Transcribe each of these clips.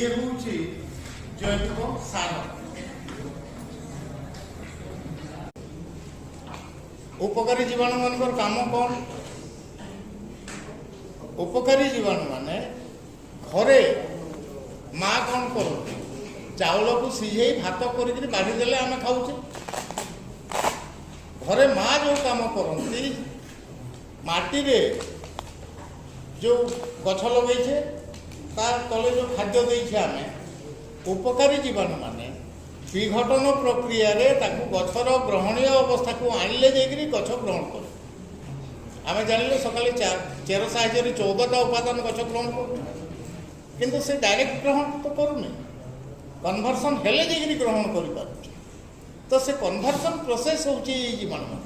ये हूँ जैविक सार। उपकारी जीवाणु मान काम कौन? उपकारी जीवाणु माने घरे माँ कौन करती चाउल को सीझे भात कर बाढ़ीदेले आम खाऊे। घरे माँ जो काम करती माटी रे जो गछ लगे तार तले जो खाद्य देछे आम उपकारी जीवाणु माने विघटन प्रक्रिया रे ताकू गछर ग्रहणीय अवस्था को आणले जाकरी गछ ग्रहण कर। आम जानिले सकाले चेर साहाय्य 14टा उपादान गछ ग्रहण कर किंतु से डायरेक्ट ग्रहण तो करूनी कन्वर्सन हेले जाकरी ग्रहण कर पार। तो से कन्वर्सन प्रोसेस होची जीवाणु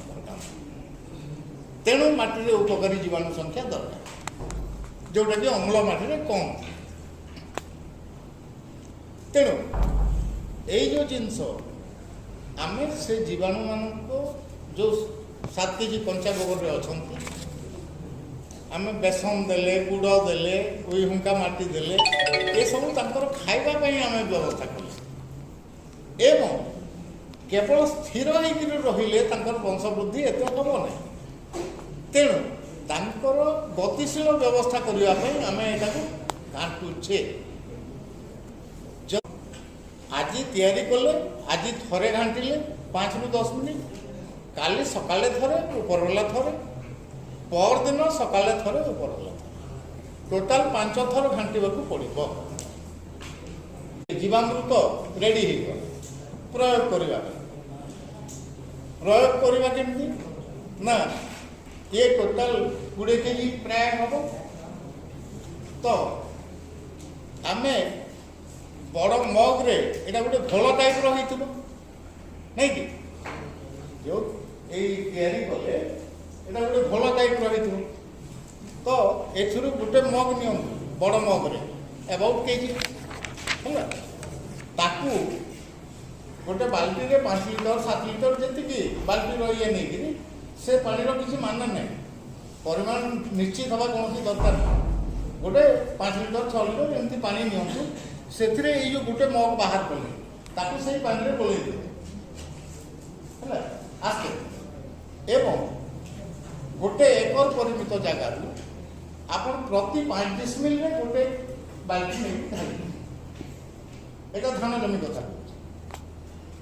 तेणु माटी उपकारी जीवाणु संख्या दरकार जोटा कि अम्ल माटी कम। तेणु यही जो जिनस आम से जीवाणु मान जो 7 केजी कंचा गोबर अच्छा आम बेसन देले गुड़ देले उई हुंका माटी देले ये सब खाइबापी आम व्यवस्था कले एवं केवल स्थिर रहिले वंशवृद्धि एत हम ना। तेणु तांकर गतिशील व्यवस्था करने आम यहाँ घाटुचे आज तैयारी कले आज थरे घाटिले 5 ରୁ 10 मिनिट काली सकाले थरे उपरला थरे परदिन सकाले थरे उपरला थरे टोटाल 5 थर घाटिबा पड़ो। जीवामृत रेडी हो प्रयोग करवा केमती ना ये टोटाल 20 केजी प्राय हम। तो आमे बड़ मग रे एटा गोटे घोल टाइप रही नहीं कि जो तैयारी कले एटा गोटे घोल टाइप रही। तो एथुरु गोटे मग नि बड़ मग रे अबाउट केजी है ताकू गोटे बाल्टी रे 5 लिटर 7 लिटर जी बाल्टी रही नहीं से पानी किसी मान ना परिमाण निश्चित हवा कौन दरकार नहीं। गोटे 5 लिटर 6 लिटर एमती पानी नियंतु से जो गोटे मग बाहर कले ताकू से पानी गोल आस्ते एवं गोटे एकर परिमित जगार आप प्रति 5 डिसमिल गोटे बाल्टी नहीं यहाँ धान जमी कथा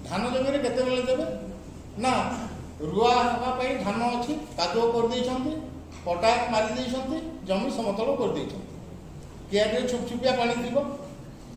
धान जमी केते देवे ना रुआ हाँपाई धान अच्छी कादुआ कर पटा मारी जमी समतल कर कियारे छुपछुपिया पानी थी